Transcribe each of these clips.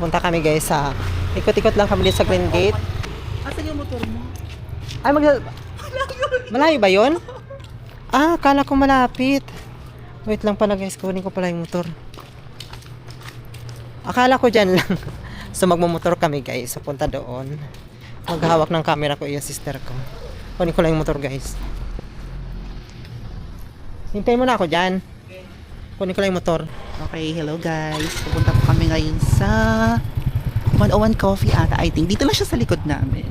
Papunta kami guys sa ikot-ikot lang kami dito sa Green Gate. Asan yung motor mo? Ay, malayo ba yun? Ah, akala ko malapit. Wait lang pala guys, kunin ko pala yung motor. Akala ko dyan lang. So magmumotor kami guys, punta doon. Maghahawak ng camera ko yung sister ko. Kunin ko lang yung motor guys. Hintayin mo na ako dyan. Kunin ko lang yung motor. Okay, hello guys. Pupunta po kami ngayon sa 101 Coffee ata, I think. Dito lang siya sa likod namin.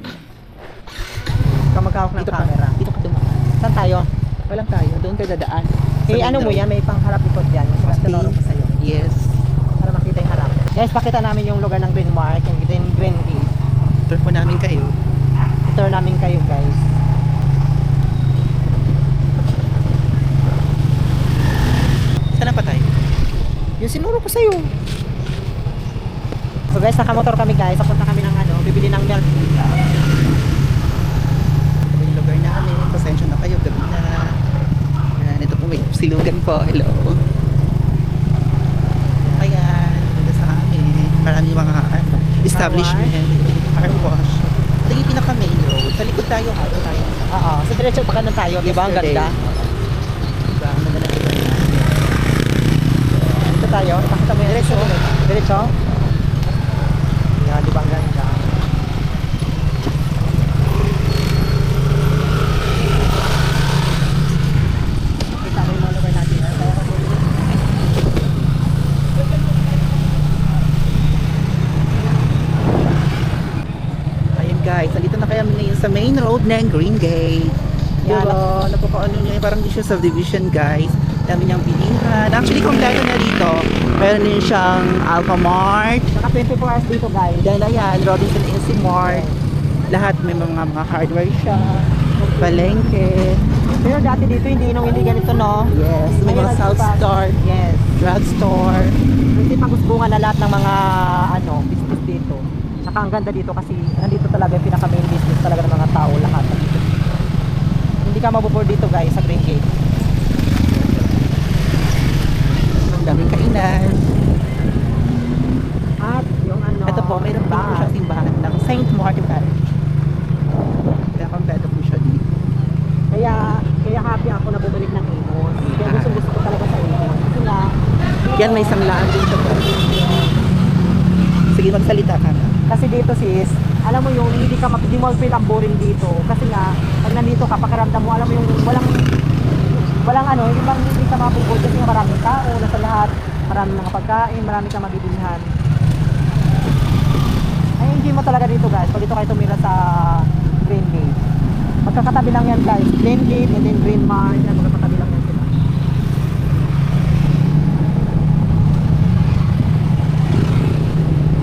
Ikaw maghahawak ng camera. Dito ka dumaan. Saan tayo? Walang tayo. Doon kayo dadaan. Eh, ano mo yan? May pangharap ikot dyan. Mas tinuro ko sa'yo. Yes. Para makita yung harap. Guys, pakita namin yung lugar ng Green Mark, yung Green Gate. Tour po namin kayo. Tour namin kayo guys. Saan na pa tayo? Yung sinuro ko sa'yo. So guys, nakamotor kami guys. Papunta kami ng bibili ng milk. Ito yung lugar namin. Pasensya na kayo. Gabi na. Yan, ito po may silugan po. Hello. Ayan. Ganda sa amin. Maraming mga establishment. Car wash. Ito yung pinaka main road. Sa likod tayo. Ito tayo. Oo. So diretso pa kanan tayo. Diba? Ang ganda. Diba? Ang ganda na lugar namin. Dito tayo. Pakita mo yung diretso. Diretso. Yan, diba ang ganda? Kita mo yung mga lugar natin. Ayun guys, nandito na kaya ngayon sa main road ng Green Gate. Yan. Pero napakaano niya, parang di siya subdivision guys. Dami niyang bilihan. Actually, kompleto na dito. Meron din siyang Alphamart. Naka 24 hours dito guys. Then ayan, Robinson Easy Mart. Lahat may mga hardware siya. Palengke. Pero dati dito hindi ganito no? Yes, may mga South Star. Yes. Drugstore. Kasi pagusbungan na lahat ng mga business dito. Saka ang ganda dito kasi nandito talaga yung pinaka main business talaga ng mga tao lahat dito. Hindi ka mabubor dito guys sa Green Gate. Ang daming kainan. At yung Ito po, mayroon po siyang simbahan ng Saint Martin Parish. Kaya kompleto po siya dito. Kaya happy ako na bumalik ng Amos. Kaya gusto ko talaga sa Amos. Kasi nga, Yan, may sanglaan din siya po. Sige, magsalita ka na. kasi dito sis, alam mo yung hindi mo feel ang boring dito. Kasi nga, pag nandito ka, pakiramdam mo, alam mo yung hindi ka mapugod kasi nga maraming tao, nasa lahat, maraming mga pagkain, marami kang mabibilhan. Ay, enjoy mo talaga dito guys, pag dito kayo tumira sa Green Gate. Magkakatabi lang yan guys, Green Gate and then Green Mark, yan, magkakatabi lang yan sila.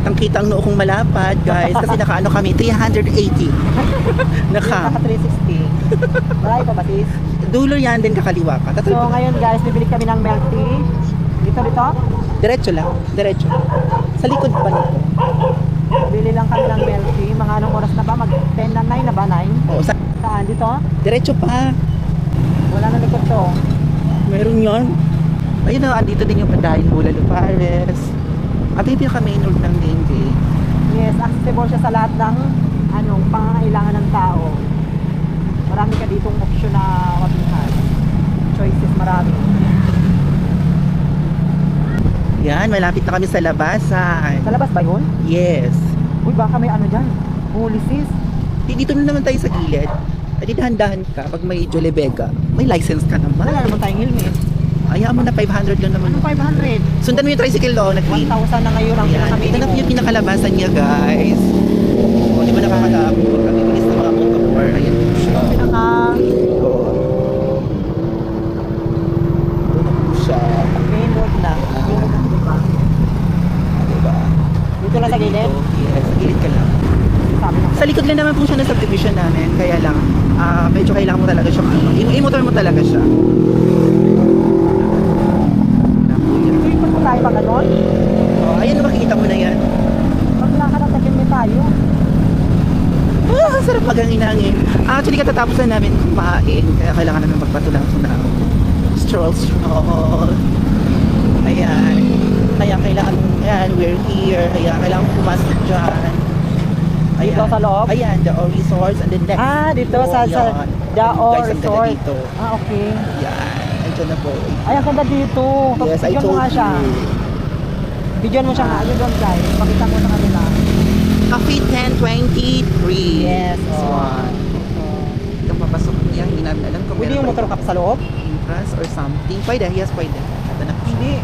Ang kita ang noo kong malapad, guys, kasi nakaano kami, 380. Naka 360. Marami pa ba sis? Dulo yan din, kakaliwa ka. So ngayon guys, bibili kami ng milk tea. Dito. Diretso lang, diretso. Sa likod pa nito. Bili lang kami ng milk tea. Mga anong oras na ba? Mag 10 na 9 na ba? 9? Oo, Saan? Dito? diretso pa. Wala na likod to. Meron yon. Ayun na, andito din yung Padayon Bula Lupares. At ito yung main road ng Denge. Yes, accessible siya sa lahat ng pangangailangan ng tao. Marami ka ditong option na mabilhan. Choices marami. Yan, malapit na kami sa labasan. Sa labas ba yun? Yes. Uy, baka may dyan. Holy sis. Dito na naman tayo sa gilid. At dahan-dahan ka, pag may Jolibega, may license ka naman. Wala naman tayong helmet. Ayaw mo na 500 lang naman. Anong 500? Sundan mo yung tricycle doon, nag-green. 1,000 na ngayon ang Ayan, ito na po pinaka-minimum. yung pinakalabasan niya, guys. O, di ba nakakatapos? Kami bilis na mga motor. Ayan po siya. Pinaka... Doon na po siya. Main road na. Diba? Dito lang sa gilid? Yes, sa gilid ka lang. Sabi na. Sa likod lang naman po siya na subdivision namin. Kaya lang, medyo kailangan mo talaga siya. I-motor mo talaga siya. Ito ikot mo tayo pag ganon. Oh, ayan, makikita mo na yan. Maglakad at tagin may tayo. Sarap maganginangin. Actually, katatapos na namin kumain. Kaya kailangan namin magpatulang-tulang. Stroll. Ayan. Kaya kailangan, ayan, we're here. Kaya kailangan pumasok dyan. Dito sa loob? Ayan, the O Resorts. And then next. Ah, dito sa Yan. Dao Guys, ang ganda Resort. dito. Ah, okay. Ayan, andyan na po. Ay, ang ganda dito. Yes, I Bigyan mo told nga siya. you. Bigyan mo siya nga. Ayun doon guys. Pakita mo sa kanila. Coffee 1023. Yes. This Oh. one. Ito papasok niya. Hindi namin alam kung Pwede meron yung pa motor itong cup sa loob? entrance or something. Pwede, yes, pwede. Ito na po siya. Hindi.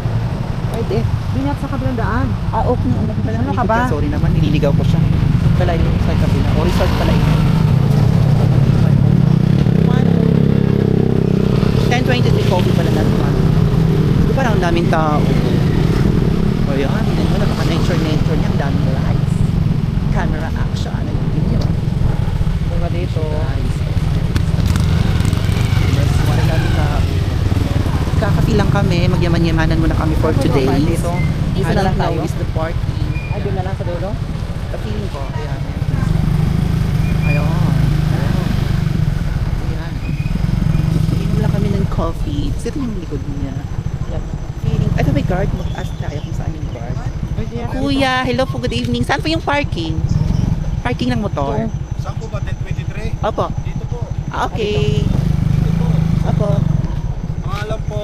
Pwede. Hindi nga sa kabilang daan. Ah, okay. Ano ka ba? Sorry naman, nililigaw ko siya. Pala yung sa kabila. O resort pala ito. 1023 coffee pala na naman. Di ba ang daming tao? O yan, hindi mo napaka-nature niya. Ang daming lights. Camera action. Ano yung video? Bunga dito. Guys. Yes, wala daming tao. Kakapi lang kami. Magyaman-yamanan muna kami for today. Dito. Dito na lang tayo. Is the party. Ay, doon na lang sa dulo? Kapiling ko. Ayan. Ayun. Ayan. Inom lang kami ng coffee. Kasi ito yung likod niya. Yan. Feeling. Ito may guard. Mag-ask tayo kung saan yung guard. Kuya, hello po. Good evening. Saan po yung parking? Parking ng motor? Saan po ba? 1023? Opo. Dito po. Ah, okay. Dito po. Opo. Pangalan po.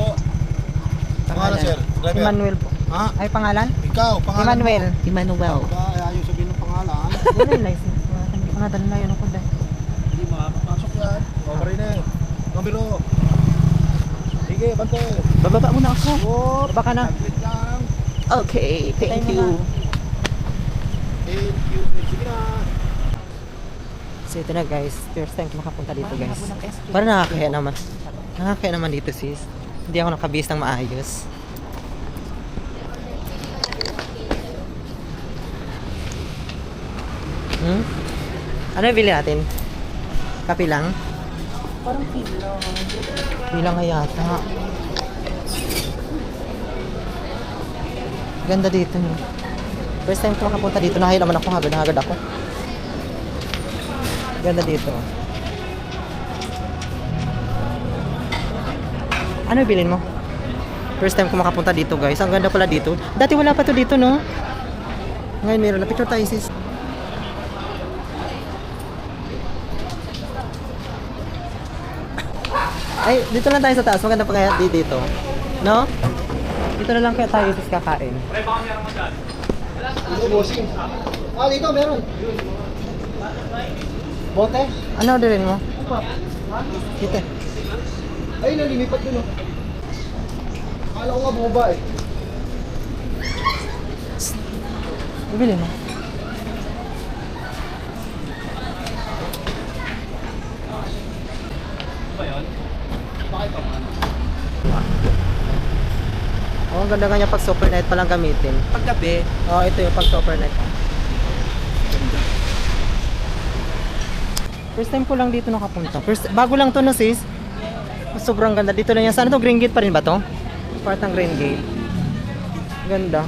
Pangalan, sir. Driver. Emmanuel po. Ha? Ay, pangalan? Ikaw, pangalan Emmanuel. Emmanuel. mo. Ba, ayaw sabihin ng pangalan. Ano yung license? Ano dala na yun ako dahil. Hindi makakapasok yan. Okay na eh. Numero. Sige, bante. Bababa muna ako. Whoop. Baka na. Saglit lang. Okay. Thank Tayo you. muna. Thank you. Sige na. So ito na guys, first time ko makapunta dito guys. Parang nakakaya naman. Nakakaya naman dito sis. Hindi ako nakabihis ng maayos. Hmm? Ano yung bili natin? Kape lang? Parang pilo. Bilang nga yata. Ganda dito no. First time ko makapunta dito, nahayo naman ako, hagad ako. Ganda dito. Ano bilhin mo? First time ko makapunta dito guys. Ang ganda pala dito. Dati wala pa to dito no. Ngayon meron na. Picture tayo sis. Ay, dito lang tayo sa taas. Maganda pa kaya dito. No? Dito na lang kaya tayo sis kakain. Dito, bossing. Ah, dito, meron. Bote? Ano orderin mo? Dito. Ay, nalimipat dun, oh. Akala ko nga buba eh. Bibili mo. Oh, ang ganda nga niya pag super night pa lang gamitin. Paggabi. Oh, ito yung pag super night. First time ko lang dito nakapunta. Bago lang to no sis. Sobrang ganda. Dito lang yan. Sana to? Green Gate pa rin ba to? Part ng Green Gate. Ganda.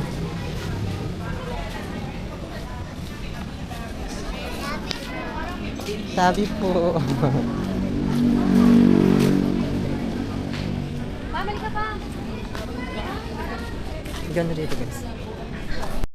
Sabi po. Ganda dito guys.